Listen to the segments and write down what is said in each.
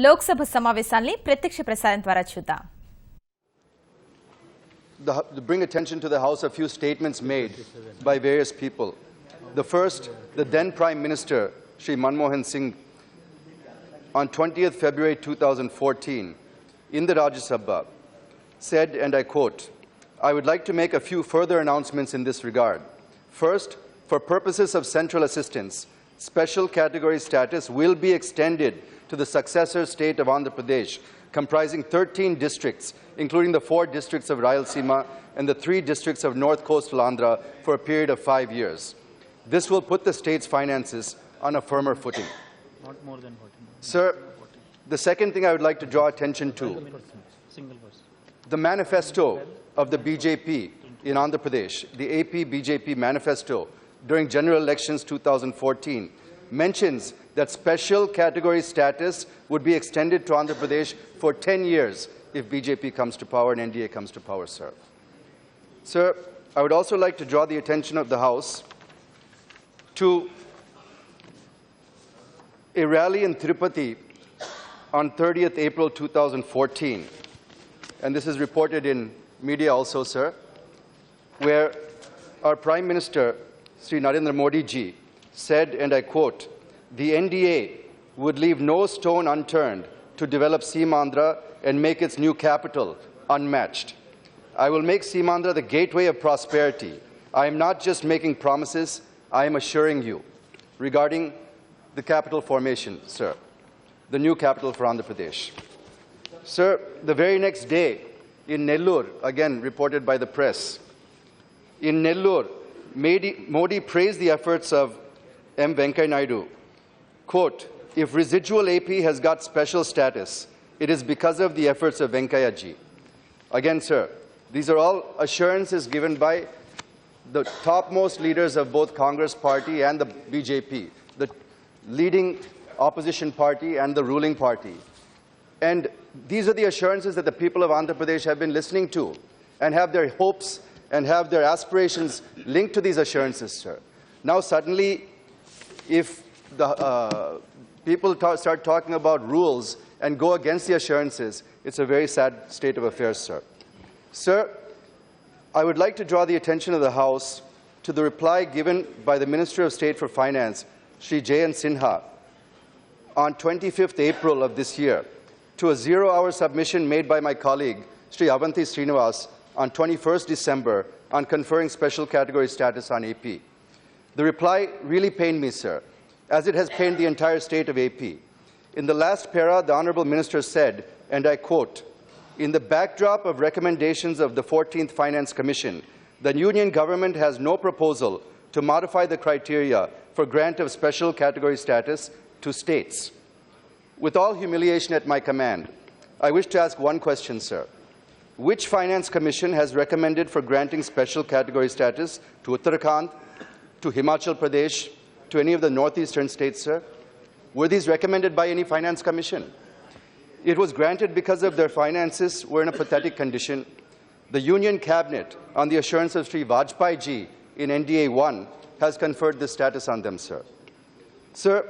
లోక్సభ సమావేశాన్ని ప్రత్యక్ష ప్రసారం ద్వారా చూద్దాం. To bring attention to the House a few statements made by various people. The first, the then Prime Minister, Shri Manmohan Singh, on 20th February 2014, in the Rajya Sabha, said, and I quote, "I would like to make a few further announcements in this regard. First, for purposes of central assistance, special category status will be extended to the successor state of Andhra Pradesh, comprising 13 districts, including the 4 districts of Rayalaseema and the 3 districts of North Coastal Andhra, for a period of 5 years. This will put the state's finances on a firmer footing." Not more than 40. Sir, the second thing I would like to draw attention to, the manifesto of the BJP in Andhra Pradesh, the AP BJP manifesto during general elections 2014, mentions that special category status would be extended to Andhra Pradesh for 10 years if BJP comes to power and NDA comes to power, sir. Sir, I would also like to draw the attention of the House to a rally in Tirupati on 30th April 2014, and this is reported in media also, sir, where our Prime Minister, Sri Narendra Modi ji, said, and I quote, "The NDA would leave no stone unturned to develop Seemandhra and make its new capital unmatched. I will make Seemandhra the gateway of prosperity. I am not just making promises, I am assuring you." Regarding the capital formation, sir, the new capital for Andhra Pradesh. Sir, the very next day in Nellore, again reported by the press, in Nellore, Modi praised the efforts of M. Venkaiah Naidu. Quote, "If residual AP has got special status, it is because of the efforts of Venkaiah ji." Again, sir, these are all assurances given by the topmost leaders of both Congress party and the BJP, the leading opposition party and the ruling party. And these are the assurances that the people of Andhra Pradesh have been listening to and have their hopes and have their aspirations linked to these assurances, sir. Now suddenly, if the people start talking about rules and go against the assurances, it's a very sad state of affairs, sir. Sir, I would like to draw the attention of the House to the reply given by the Minister of State for Finance, Shri Jayant Sinha, on 25th April of this year, to a 0-hour submission made by my colleague, Shri Avanti Srinivas, on 21st December on conferring special category status on AP. The reply really pained me, sir, as it has pained the entire state of AP. In the last para, the Honourable Minister said, and I quote, "In the backdrop of recommendations of the 14th Finance Commission, the Union Government has no proposal to modify the criteria for grant of special category status to states." With all humiliation at my command, I wish to ask one question, sir. Which Finance Commission has recommended for granting special category status to Uttarakhand, to Himachal Pradesh, to any of the northeastern states, sir? Were these recommended by any Finance Commission? It was granted because of their finances were in a pathetic condition. The Union Cabinet, on the assurance of Sri Vajpayee ji in NDA 1, has conferred this status on them, sir. Sir,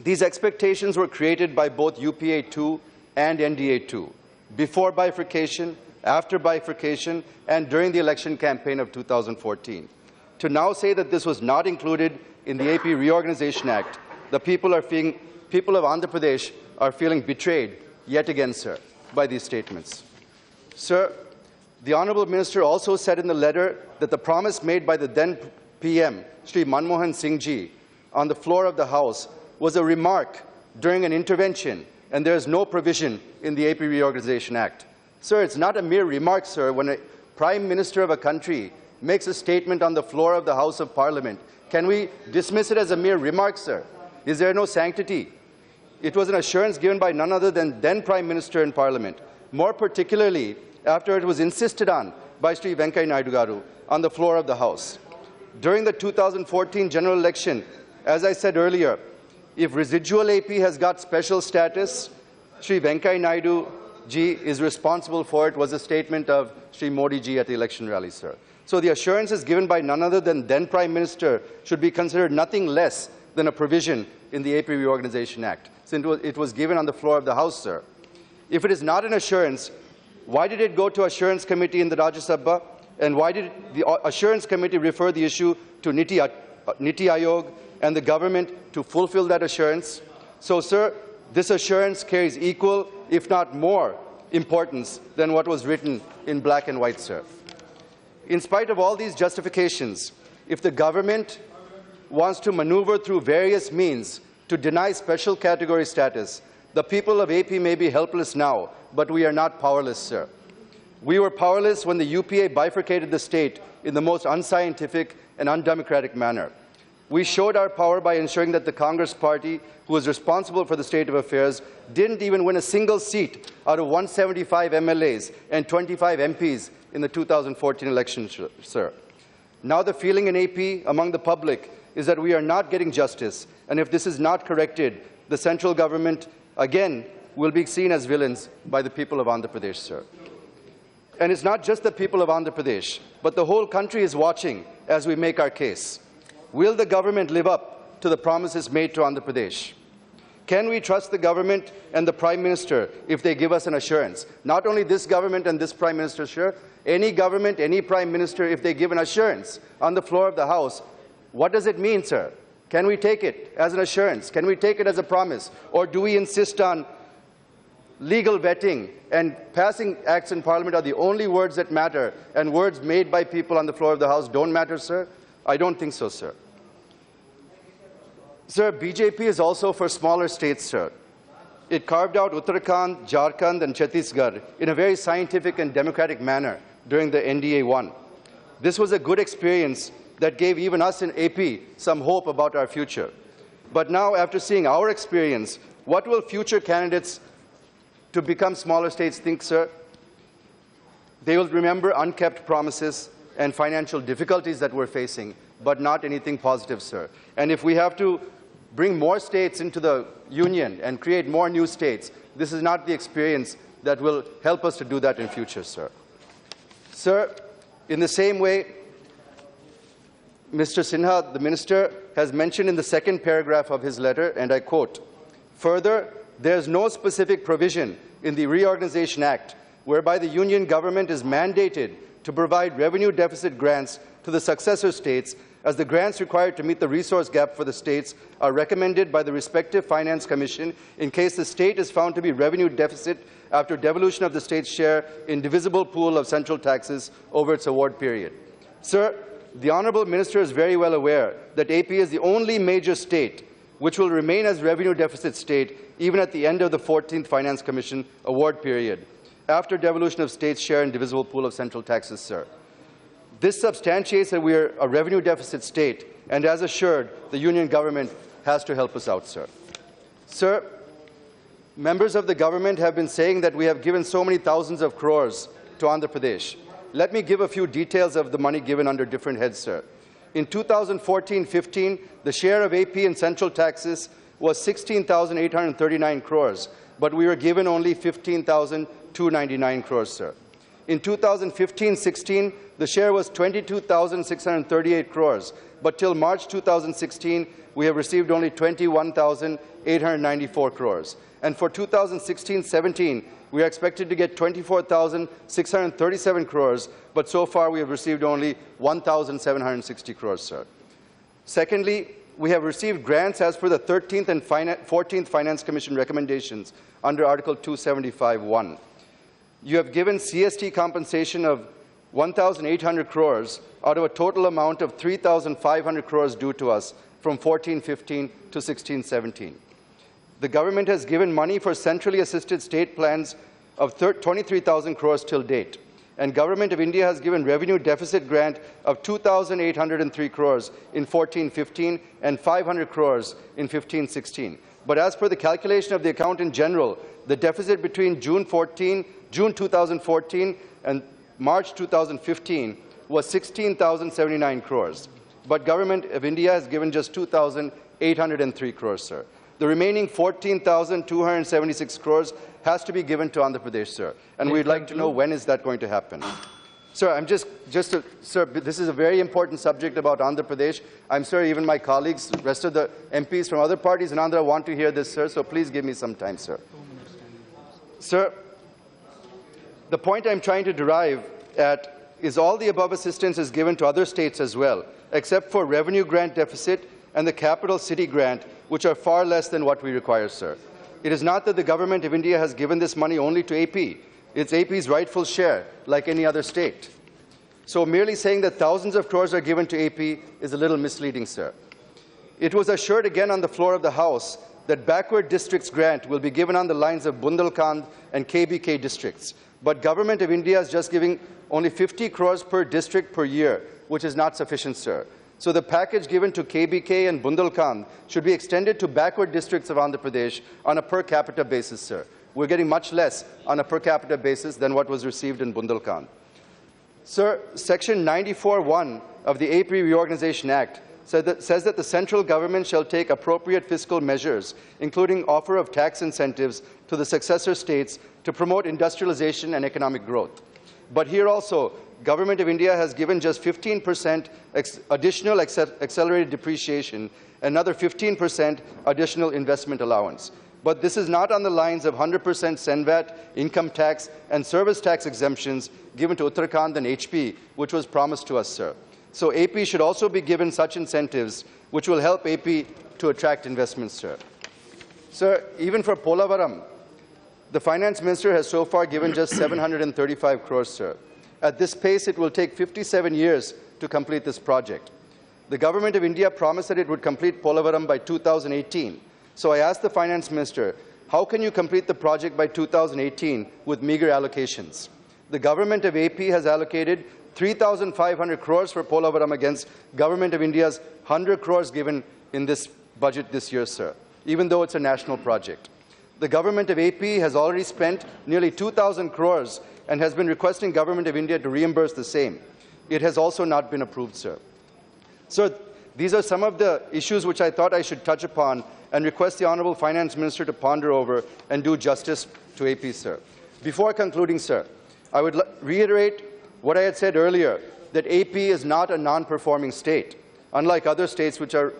these expectations were created by both UPA 2 and NDA 2, before bifurcation, after bifurcation, and during the election campaign of 2014. To now say that this was not included in the AP Reorganization Act, the people of Andhra Pradesh are feeling betrayed yet again, sir, by these statements. Sir, the Honourable Minister also said in the letter that the promise made by the then PM, Shri Manmohan Singh ji, on the floor of the House was a remark during an intervention, and there is no provision in the AP Reorganization Act. Sir, it's not a mere remark, sir, when a Prime Minister of a country makes a statement on the floor of the House of Parliament. Can we dismiss it as a mere remark, sir? Is there no sanctity? It was an assurance given by none other than then Prime Minister in Parliament, more particularly after it was insisted on by Sri Venkaiah Naidu garu on the floor of the House. During the 2014 general election, as I said earlier, if residual AP has got special status, Sri Venkaiah Naidu ji is responsible for it, was a statement of Sri Modi ji at the election rally, sir. So the assurances given by none other than then Prime Minister should be considered nothing less than a provision in the AP Reorganization Act. It's since it was given on the floor of the House, sir. If it is not an assurance, why did it go to Assurance Committee in the Rajya Sabha? And why did the Assurance Committee refer the issue to Niti Aayog and the government to fulfill that assurance? So, sir, this assurance carries equal, if not more, importance than what was written in black and white, sir. In spite of all these justifications, if the government wants to maneuver through various means to deny special category status, the people of AP may be helpless now, but we are not powerless, sir. We were powerless when the UPA bifurcated the state in the most unscientific and undemocratic manner. We showed our power by ensuring that the Congress party, who was responsible for the state of affairs, didn't even win a single seat out of 175 MLAs and 25 MPs in the 2014 election, sir. Now the feeling in AP among the public is that we are not getting justice, and if this is not corrected, the central government, again, will be seen as villains by the people of Andhra Pradesh, sir. And it's not just the people of Andhra Pradesh, but the whole country is watching as we make our case. Will the government live up to the promises made to Andhra Pradesh? Can we trust the government and the Prime Minister if they give us an assurance? Not only this government and this Prime Minister, sure, any government, any Prime Minister, if they give an assurance on the floor of the House, what does it mean, sir? Can we take it as an assurance? Can we take it as a promise? Or do we insist on legal vetting and passing acts in Parliament are the only words that matter, and words made by people on the floor of the House don't matter, sir? I don't think so, sir. Sir, BJP is also for smaller states, sir. It carved out Uttarakhand, Jharkhand and Chhattisgarh in a very scientific and democratic manner during the NDA-1. This was a good experience that gave even us in AP some hope about our future. But now, after seeing our experience, what will future candidates to become smaller states think, sir? They will remember unkept promises and financial difficulties that we're facing, but not anything positive, sir. And if we have to bring more states into the union and create more new states, this is not the experience that will help us to do that in future, sir. Sir, in the same way, Mr. Sinha, the Minister, has mentioned in the second paragraph of his letter, and I quote, "Further, there is no specific provision in the Reorganization Act whereby the Union government is mandated to provide revenue deficit grants to the successor states, as the grants required to meet the resource gap for the states are recommended by the respective Finance Commission in case the state is found to be revenue deficit after devolution of the state's share in divisible pool of central taxes over its award period." Sir, the Honourable Minister is very well aware that AP is the only major state which will remain as revenue deficit state even at the end of the 14th Finance Commission award period, after devolution of state's share in divisible pool of central taxes, sir. This substantiates that we are a revenue deficit state, and as assured, the Union government has to help us out, sir. Sir, members of the government have been saying that we have given so many thousands of crores to Andhra Pradesh. Let me give a few details of the money given under different heads, sir. In 2014-15, the share of AP in central taxes was 16,839 crores, but we were given only 15,299 crores, sir. In 2015-16, the share was 22,638 crores, but till March 2016, we have received only 21,894 crores. And for 2016-17, we are expected to get 24,637 crores, but so far we have received only 1,760 crores, sir. Secondly, we have received grants as per the 13th and 14th Finance Commission recommendations under Article 275(1). You have given CST compensation of 1,800 crores out of a total amount of 3,500 crores due to us from 14-15 to 16-17. The government has given money for centrally assisted state plans of 23,000 crores till date, and Government of India has given revenue deficit grant of 2,803 crores in 14-15 and 500 crores in 15-16. But as per the calculation of the Accountant General, the deficit between June 2014 and March 2015 was 16,079 crores. But Government of India has given just 2,803 crores, sir. The remaining 14,276 crores has to be given to Andhra Pradesh, sir. And we'd like to know when is that going to happen. Sir, sir, this is a very important subject about Andhra Pradesh. I'm sure even my colleagues, the rest of the MPs from other parties in Andhra want to hear this, sir, so please give me some time, sir. Sir, the point I'm trying to derive at is all the above assistance is given to other states as well, except for revenue grant deficit and the capital city grant, which are far less than what we require, sir. It is not that the government of India has given this money only to AP. It's AP's rightful share, like any other state. So merely saying that thousands of crores are given to AP is a little misleading, sir. It was assured again on the floor of the House that backward districts grant will be given on the lines of Bundelkhand and KBK districts. But Government of India is just giving only 50 crores per district per year, which is not sufficient, sir. So the package given to KBK and Bundelkhand should be extended to backward districts of Andhra Pradesh on a per capita basis, sir. We're getting much less on a per capita basis than what was received in Bundelkhand. Sir, Section 94(1) of the AP Reorganization Act says that the central government shall take appropriate fiscal measures, including offer of tax incentives to the successor states to promote industrialization and economic growth. But here also, Government of India has given just 15% additional accelerated depreciation, another 15% additional investment allowance. But this is not on the lines of 100% Senvat, income tax, and service tax exemptions given to Uttarakhand and HP, which was promised to us, sir. So AP should also be given such incentives, which will help AP to attract investments, sir. Sir, even for Polavaram, the Finance Minister has so far given just 735 crores, sir. At this pace, it will take 57 years to complete this project. The Government of India promised that it would complete Polavaram by 2018. So I asked the Finance Minister, how can you complete the project by 2018 with meager allocations? The Government of AP has allocated 3,500 crores for Polavaram against Government of India's 100 crores given in this budget this year, sir, even though it's a national project. The Government of AP has already spent nearly 2,000 crores and has been requesting Government of India to reimburse the same. It has also not been approved, sir. Sir, these are some of the issues which I thought I should touch upon and request the Honourable Finance Minister to ponder over and do justice to AP, sir. Before concluding, sir, I would reiterate what I had said earlier, that AP is not a non-performing state, unlike other states which are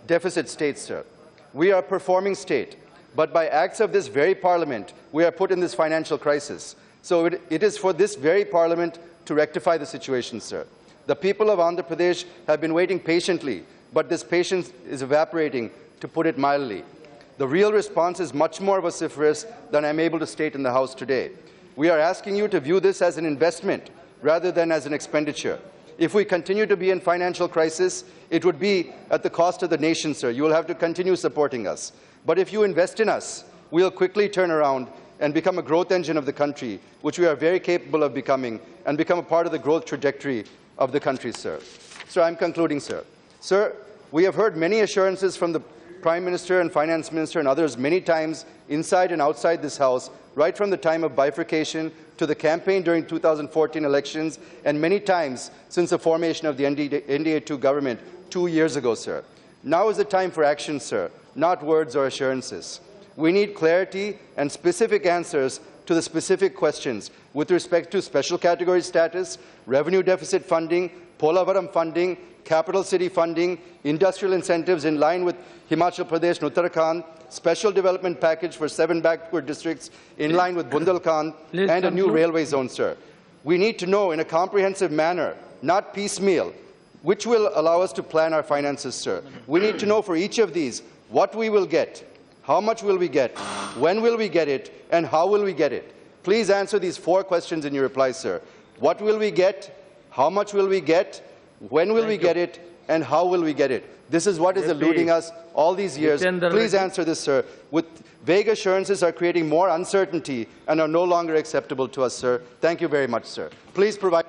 deficit states, sir. We are a performing state, but by acts of this very Parliament, we are put in this financial crisis. So it is for this very Parliament to rectify the situation, sir. The people of Andhra Pradesh have been waiting patiently, but this patience is evaporating, to put it mildly. The real response is much more vociferous than I'm able to state in the House today. We are asking you to view this as an investment rather than as an expenditure. If we continue to be in financial crisis, it would be at the cost of the nation, sir. You will have to continue supporting us. But if you invest in us, we'll quickly turn around and become a growth engine of the country, which we are very capable of becoming, and become a part of the growth trajectory of the country, sir. So I'm concluding, sir. Sir, we have heard many assurances from the Prime Minister and Finance Minister and others many times inside and outside this House, right from the time of bifurcation to the campaign during 2014 elections, and many times since the formation of the NDA-2 government 2 years ago, sir. Now is the time for action, sir, not words or assurances. We need clarity and specific answers to the specific questions with respect to special category status, revenue deficit funding, Polavaram funding, capital city funding, industrial incentives in line with Himachal Pradesh and Uttarakhand, special development package for 7 backward districts in line with Bundelkhand, and a new railway zone, sir. We need to know in a comprehensive manner, not piecemeal, which will allow us to plan our finances, sir. We need to know for each of these what we will get, how much will we get, when will we get it, and how will we get it. Please answer these 4 questions in your reply, sir. What will we get? How much will we get? When will we get it? And how will we get it? This is what is eluding us all these years. Please answer this, sir. With vague assurances are creating more uncertainty and are no longer acceptable to us, sir. Thank you very much, sir. Please provide